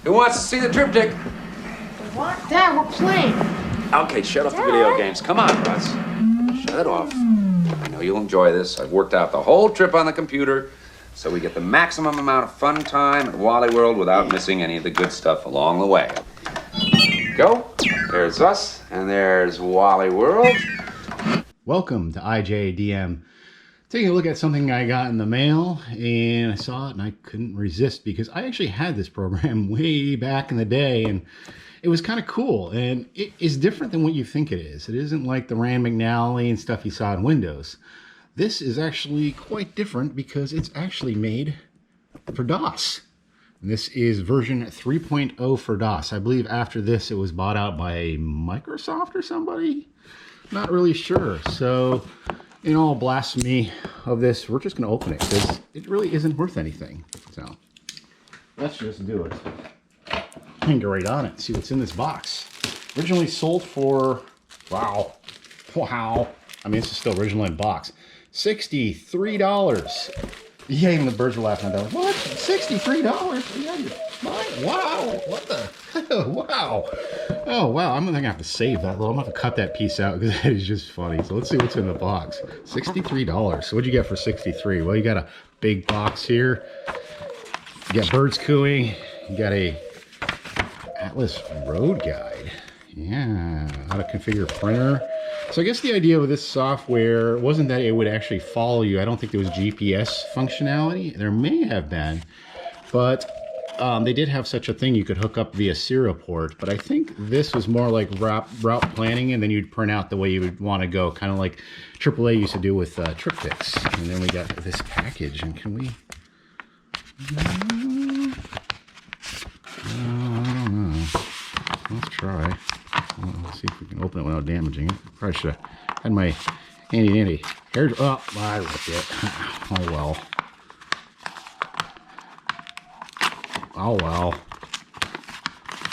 Who wants to see the triptych? What? Dad, we're playing. Okay, shut off the video games. Come on, Russ. Shut it off. I know you'll enjoy this. I've worked out the whole trip on the computer so we get the maximum amount of fun time at Wally World without missing any of the good stuff along the way. Go. There's us, and there's Wally World. Welcome to ijdm. Taking a look at something I got in the mail, and I saw it and I couldn't resist because I actually had this program way back in the day, and it was kind of cool, and it is different than what you think it is. It isn't like the Rand McNally and stuff you saw in Windows. This is actually quite different because it's actually made for DOS. And this is version 3.0 for DOS. I believe after this it was bought out by Microsoft or somebody. Not really sure. So in all blasphemy of this, we're just going to open it because it really isn't worth anything. So let's just do it. And go right on it. See what's in this box. Originally sold for, wow. I mean, this is still original in box. $63. Yeah, even the birds were laughing at that. What? $63? Yeah, wow. What the? Wow. Oh, wow. I'm going to have to save that little. I'm going to have to cut that piece out because that is just funny. So let's see what's in the box. $63. So what'd you get for $63? Well, you got a big box here. You got birds cooing. You got a Atlas Road Guide. Yeah. How to configure a printer. So I guess the idea with this software wasn't that it would actually follow you. I don't think there was GPS functionality. There may have been, but they did have such a thing you could hook up via serial port. But I think this was more like route planning, and then you'd print out the way you would want to go, kind of like AAA used to do with triptychs. And then we got this package, and can we? I don't know. Let's try. Let's see if we can open it without damaging it. Probably should have had my handy hair. Oh, I ripped it. Oh well. Oh well.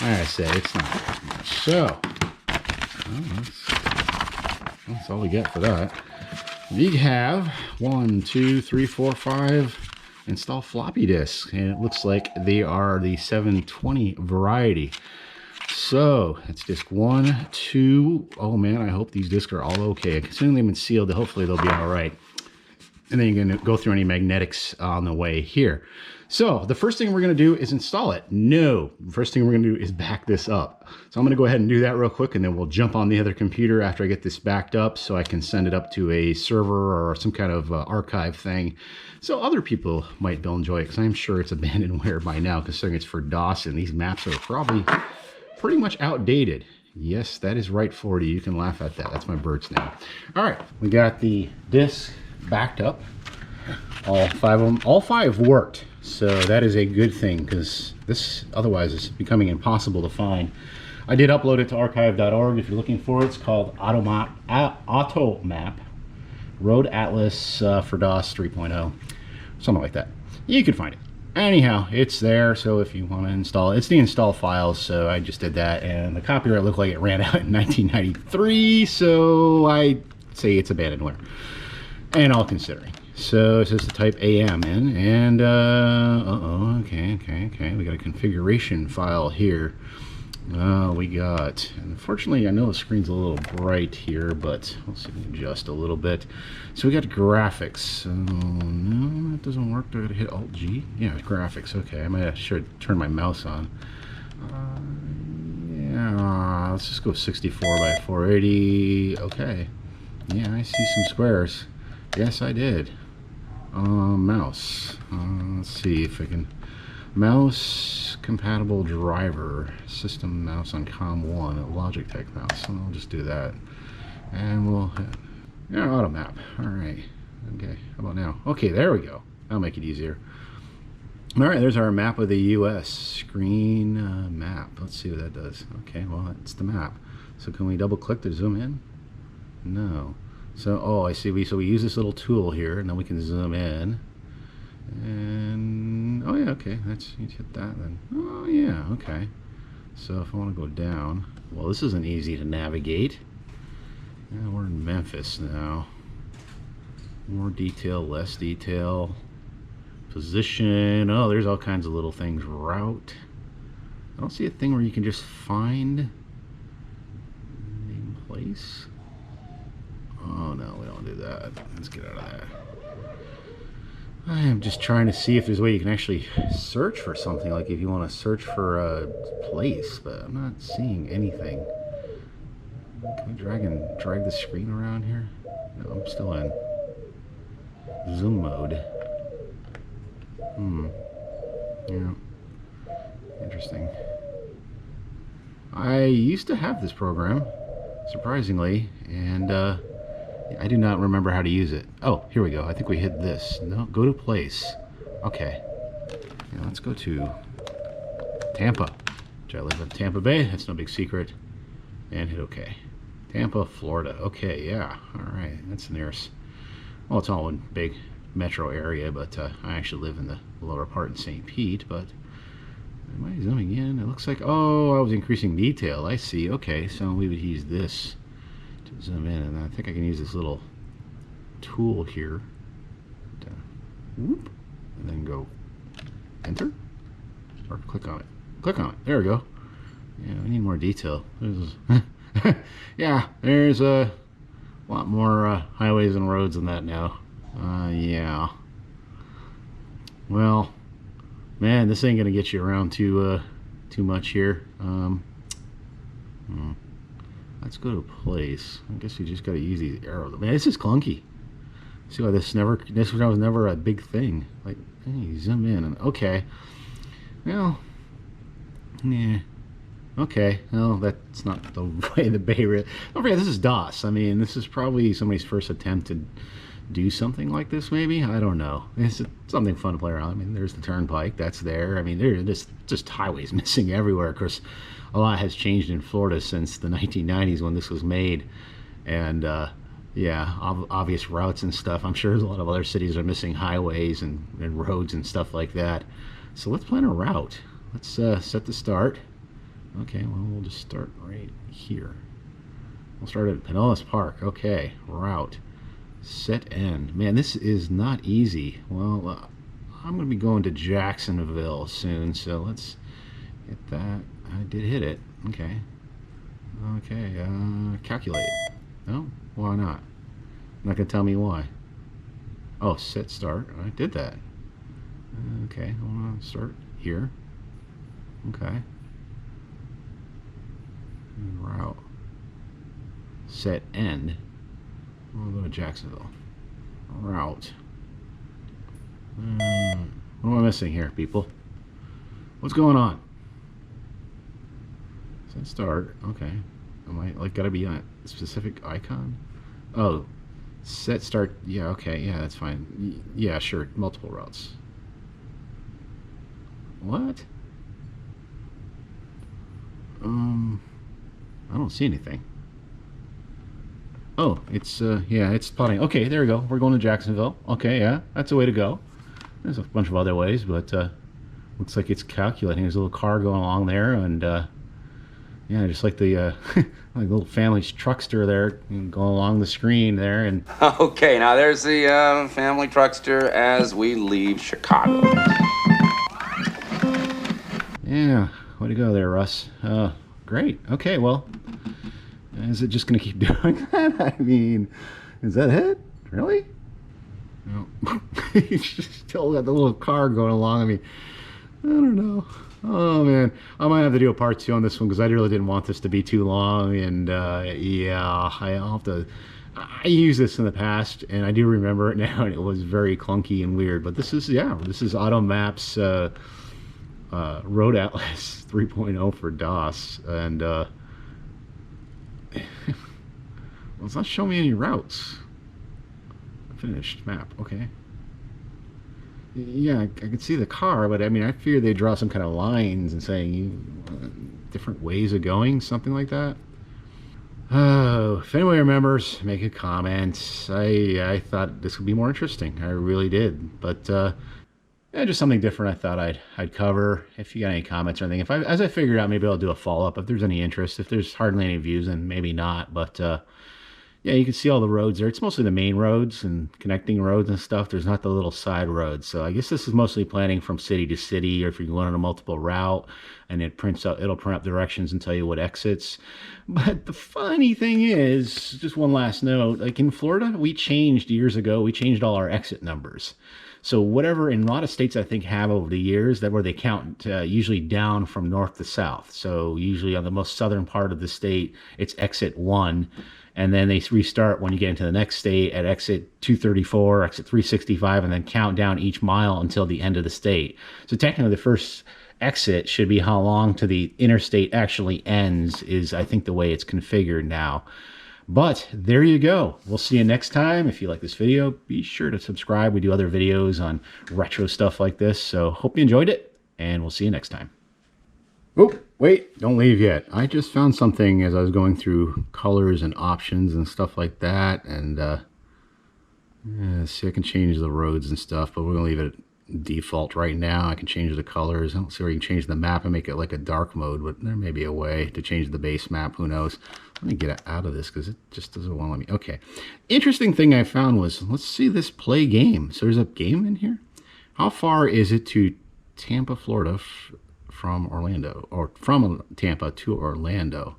Like I say, it's not much. So, well, that's all we get for that. We have 1, 2, 3, 4, 5 install floppy disks, and it looks like they are the 720 variety. So that's disc 1, 2. Oh man, I hope these discs are all okay. Considering they've been sealed, hopefully they'll be all right. And then you're going to go through any magnetics on the way here. So the first thing we're going to do is install it. No, the first thing we're going to do is back this up. So I'm going to go ahead and do that real quick, and then we'll jump on the other computer after I get this backed up so I can send it up to a server or some kind of archive thing. So other people might be able to enjoy it, because I'm sure it's abandonware by now, considering it's for DOS, and these maps are probably pretty much outdated. Yes, that is right, 40. You can laugh at that. That's my bird's name. All right, we got the disc backed up. All 5 of them. All 5 worked. So that is a good thing, because this otherwise is becoming impossible to find. I did upload it to archive.org if you're looking for it. It's called Automap Road Atlas for DOS 3.0. Something like that. You can find it. Anyhow, it's there, so if you want to install it, it's the install files, so I just did that, and the copyright looked like it ran out in 1993, so I say it's abandonware, and all considering. So it says to type AM in, and okay, we got a configuration file here. We got, unfortunately I know the screen's a little bright here, but we'll see if we can adjust a little bit. So we got graphics. No, that doesn't work. Do I gotta hit Alt-G? Yeah, graphics. Okay, I might have should turn my mouse on. Yeah, let's just go 64 by 480. Okay. Yeah, I see some squares. Yes, I did. Mouse. Let's see if I can. Mouse compatible driver. System mouse on COM1. A Logitech mouse. So I'll just do that. And we'll hit. Yeah, Automap. Alright. Okay, how about now? Okay, there we go. That'll make it easier. Alright, there's our map of the US. Screen map. Let's see what that does. Okay, well, it's the map. So can we double click to zoom in? No. So, oh, I see. So we use this little tool here, and then we can zoom in. And, oh yeah, okay. Let's hit that then. Oh yeah, okay. So if I want to go down, well, this isn't easy to navigate. Yeah, we're in Memphis now. More detail, less detail. Position. Oh, there's all kinds of little things. Route. I don't see a thing where you can just find name place. Oh no, we don't do that. Let's get out of that. I am just trying to see if there's a way you can actually search for something, like if you want to search for a place, but I'm not seeing anything. Can we drag the screen around here? No, I'm still in zoom mode. Yeah. Interesting. I used to have this program, surprisingly, and I do not remember how to use it. Oh, here we go. I think we hit this. No, go to place. Okay. Now let's go to Tampa, which I live in Tampa Bay. That's no big secret. And hit OK. Tampa, Florida. Okay, yeah. All right. That's the nearest. Well, it's all one big metro area, but I actually live in the lower part in St. Pete, but am I zooming in? It looks like, oh, I was increasing detail. I see. Okay, so we would use this to zoom in, and I think I can use this little tool here to whoop, and then go enter, or click on it. Click on it. There we go. Yeah, we need more detail. Yeah, there's a lot more highways and roads than that now. Yeah. Well, man, this ain't gonna get you around too much here. Let's go to place. I guess you just gotta use these arrows. Man, this is clunky. See why this was never a big thing. Like, hey, zoom in and okay. Well, yeah. Okay, well, that's not the way the Bay really. Don't forget, this is DOS. I mean, this is probably somebody's first attempt to do something like this, maybe? I don't know. It's something fun to play around. I mean, there's the turnpike, that's there. I mean, there's just highways missing everywhere. Of course, a lot has changed in Florida since the 1990s when this was made. And, yeah, obvious routes and stuff. I'm sure a lot of other cities are missing highways and roads and stuff like that. So let's plan a route. Let's set the start. Okay, well, we'll just start right here. We'll start at Pinellas Park. Okay, route. Set end. Man, this is not easy. Well, I'm going to be going to Jacksonville soon, so let's hit that. I did hit it. Okay. Okay, calculate. No? Why not? Not going to tell me why. Oh, set start. I did that. Okay, I want to start here. Okay. Route. Set end. We'll go to Jacksonville. Route. What am I missing here, people? What's going on? Set start. Okay. Am I like gotta be on a specific icon? Oh, set start. Yeah. Okay. Yeah, that's fine. Yeah, sure. Multiple routes. What? I don't see anything. Oh, it's yeah, it's plotting. Okay, there we go. We're going to Jacksonville. Okay, yeah, that's a way to go. There's a bunch of other ways, but looks like it's calculating. There's a little car going along there, and yeah, just like the like little family's truckster there going along the screen there. And Okay, now there's the family truckster as we leave Chicago. yeah, way to go there, Russ. Great. Okay, well, is it just going to keep doing that? I mean, is that it? Really? No. You still got the little car going along. I mean, I don't know. Oh, man. I might have to do a part 2 on this one because I really didn't want this to be too long. And, yeah, I'll have to... I used this in the past, and I do remember it now, and it was very clunky and weird. But this is, yeah, this is Automap's Road Atlas 3.0 for DOS. And, well, it's not showing me any routes. Finished map. Okay. Yeah, I can see the car, but I mean, I fear they draw some kind of lines and saying different ways of going, something like that. Oh, if anyone remembers, make a comment. I thought this would be more interesting. I really did, but yeah, just something different. I thought I'd cover. If you got any comments or anything, as I figure out, maybe I'll do a follow up if there's any interest. If there's hardly any views, then maybe not. But Yeah, you can see all the roads there. It's mostly the main roads and connecting roads and stuff. There's not the little side roads. So I guess this is mostly planning from city to city, or if you're going on a multiple route, and it prints out, it'll print up directions and tell you what exits. But the funny thing is, just one last note, like in Florida, we changed years ago, we changed all our exit numbers. So whatever, in a lot of states I think have over the years, that where they count usually down from north to south. So usually on the most southern part of the state, it's exit 1. And then they restart when you get into the next state at exit 234, exit 365, and then count down each mile until the end of the state. So technically the first exit should be how long to the interstate actually ends, is I think the way it's configured now. But there you go. We'll see you next time. If you like this video, be sure to subscribe. We do other videos on retro stuff like this. So hope you enjoyed it, and we'll see you next time. Oh, wait, don't leave yet. I just found something as I was going through colors and options and stuff like that. And see, I can change the roads and stuff, but we're gonna leave it default right now. I can change the colors. I don't see where you can change the map and make it like a dark mode, but there may be a way to change the base map. Who knows? Let me get it out of this because it just doesn't want to let me. Okay. Interesting thing I found was, let's see this play game. So there's a game in here. How far is it to Tampa, Florida from Orlando, or from Tampa to Orlando?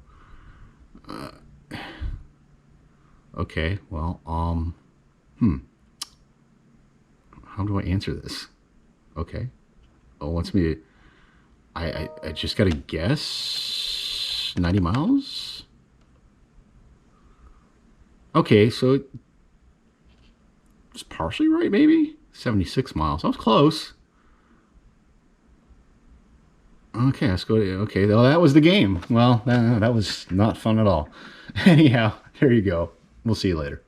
Okay. Well, how do I answer this? Okay. Oh, wants me to, I just got to guess 90 miles. Okay, so it's partially right, maybe 76 miles. I was close. Okay, let's go to, okay, well, that was the game. Well, that was not fun at all. Anyhow, there you go. We'll see you later.